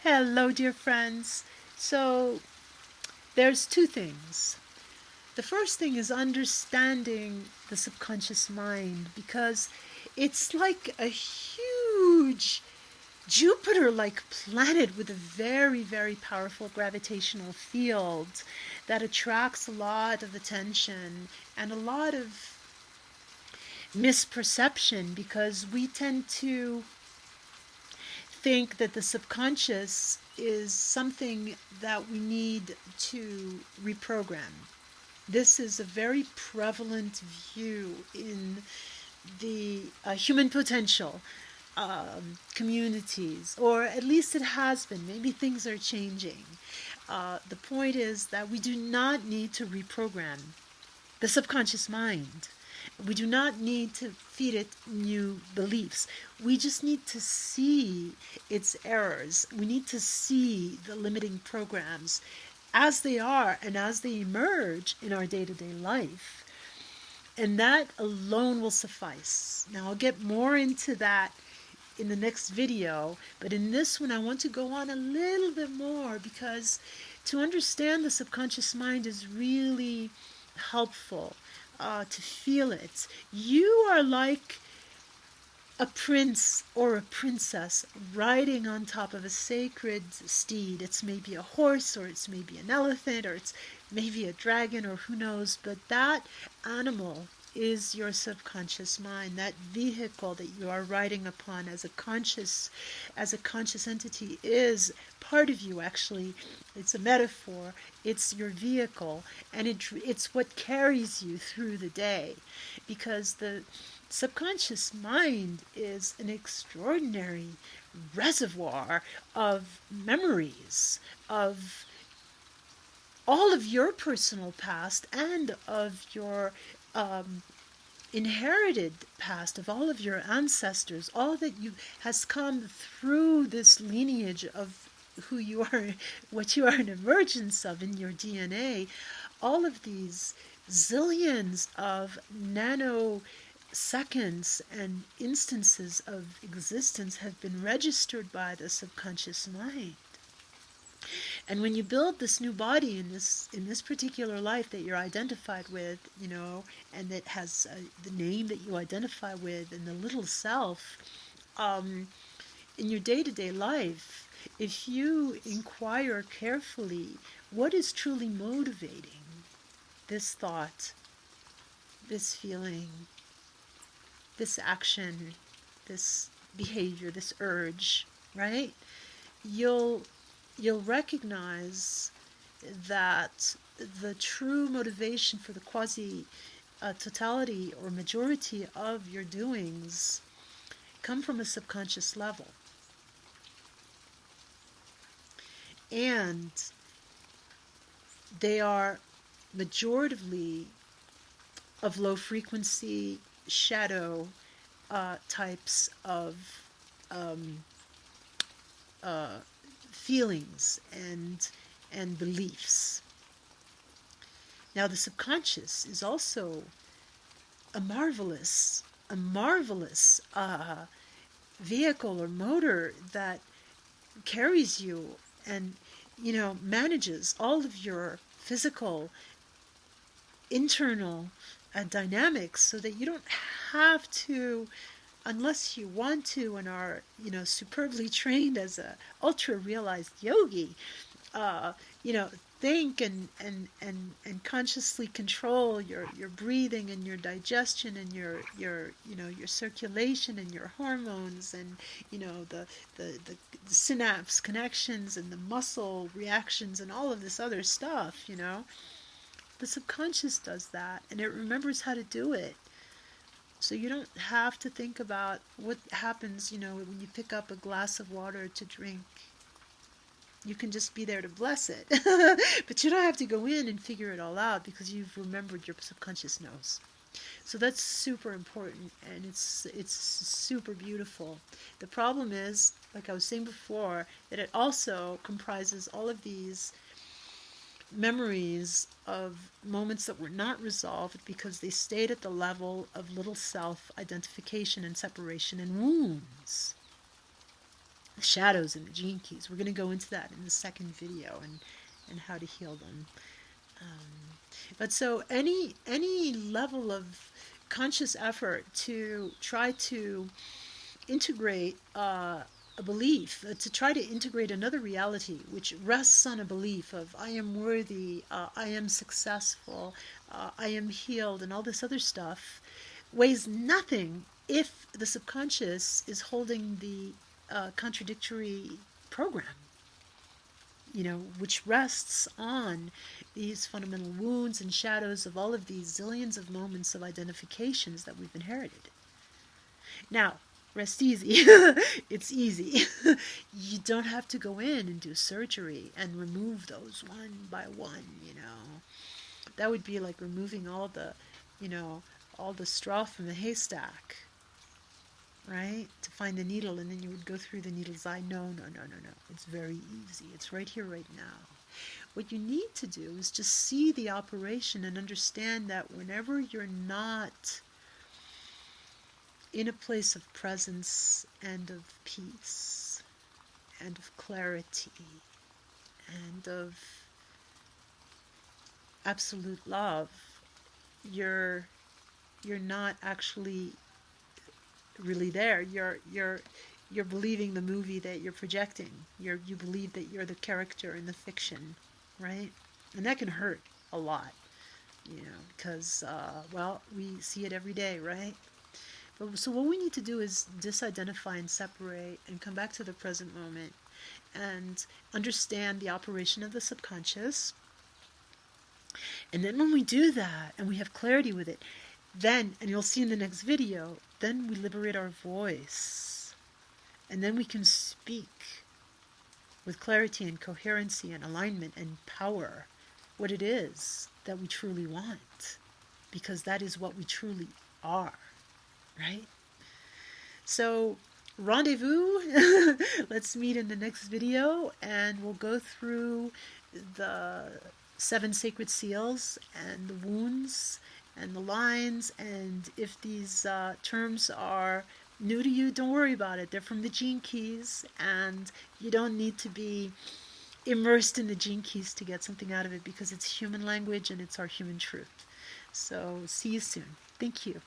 Hello, dear friends. So, there's two things. The first thing is understanding the subconscious mind because it's like a huge Jupiter like planet with a very, very powerful gravitational field that attracts a lot of attention and a lot of misperception because we tend to think that the subconscious is something that we need to reprogram. This is a very prevalent view in the human potential communities, or at least it has been. Maybe things are changing. The point is that we do not need to reprogram the subconscious mind. We do not need to feed it new beliefs. We just need to see its errors. We need to see the limiting programs as they are and as they emerge in our day-to-day life. And that alone will suffice. Now, I'll get more into that in the next video, but in this one I want to go on a little bit more because to understand the subconscious mind is really helpful. To feel it. You are like a prince or a princess riding on top of a sacred steed. It's maybe a horse, or it's maybe an elephant, or it's maybe a dragon, or who knows, but that animal is your subconscious mind, that vehicle that you are riding upon as a conscious entity is part of you. Actually, it's a metaphor. It's your vehicle, and it's what carries you through the day, because the subconscious mind is an extraordinary reservoir of memories, of all of your personal past and of your inherited past, of all of your ancestors, all that you has come through this lineage of who you are, what you are an emergence of in your DNA. All of these zillions of nanoseconds and instances of existence have been registered by the subconscious mind. And when you build this new body in this particular life that you're identified with, and that has the name that you identify with, and the little self, in your day-to-day life, if you inquire carefully what is truly motivating this thought, this feeling, this action, this behavior, this urge, right? You'll recognize that the true motivation for the quasi-totality or majority of your doings come from a subconscious level. And they are majoritively of low frequency, shadow types of feelings and beliefs. Now, the subconscious is also a marvelous vehicle or motor that carries you and manages all of your physical internal dynamics, so that you don't have to, unless you want to and are superbly trained as a ultra realized yogi, think and consciously control your breathing and your digestion and your circulation and your hormones and the synapse connections and the muscle reactions and all of this other stuff. The subconscious does that, and it remembers how to do it. So you don't have to think about what happens, when you pick up a glass of water to drink. You can just be there to bless it. But you don't have to go in and figure it all out, because you've remembered, your subconscious knows. So that's super important, and it's super beautiful. The problem is, like I was saying before, that it also comprises all of these memories of moments that were not resolved because they stayed at the level of little self identification and separation and wounds. the shadows and the gene keys. We're going to go into that in the second video, and how to heal them. But so any level of conscious effort to try to integrate a belief, to try to integrate another reality which rests on a belief of I am worthy, I am successful, I am healed, and all this other stuff, weighs nothing if the subconscious is holding the contradictory program, which rests on these fundamental wounds and shadows of all of these zillions of moments of identifications that we've inherited. Now, rest easy. It's easy. You don't have to go in and do surgery and remove those one by one, That would be like removing all the straw from the haystack, right? To find the needle, and then you would go through the needle's eye. No. It's very easy. It's right here, right now. What you need to do is just see the operation and understand that whenever you're not in a place of presence and of peace and of clarity and of absolute love, you're not actually really there. You're believing the movie that you're projecting. You believe that you're the character in the fiction, right? And that can hurt a lot, because we see it every day, right? So what we need to do is disidentify and separate and come back to the present moment and understand the operation of the subconscious. And then when we do that and we have clarity with it, then, and you'll see in the next video, then we liberate our voice. And then we can speak with clarity and coherency and alignment and power what it is that we truly want. Because that is what we truly are. Right? So, rendezvous. Let's meet in the next video, and we'll go through the 7 sacred seals and the wounds and the lines. And if these terms are new to you, don't worry about it. They're from the gene keys, and you don't need to be immersed in the gene keys to get something out of it, because it's human language and it's our human truth. So, see you soon. Thank you.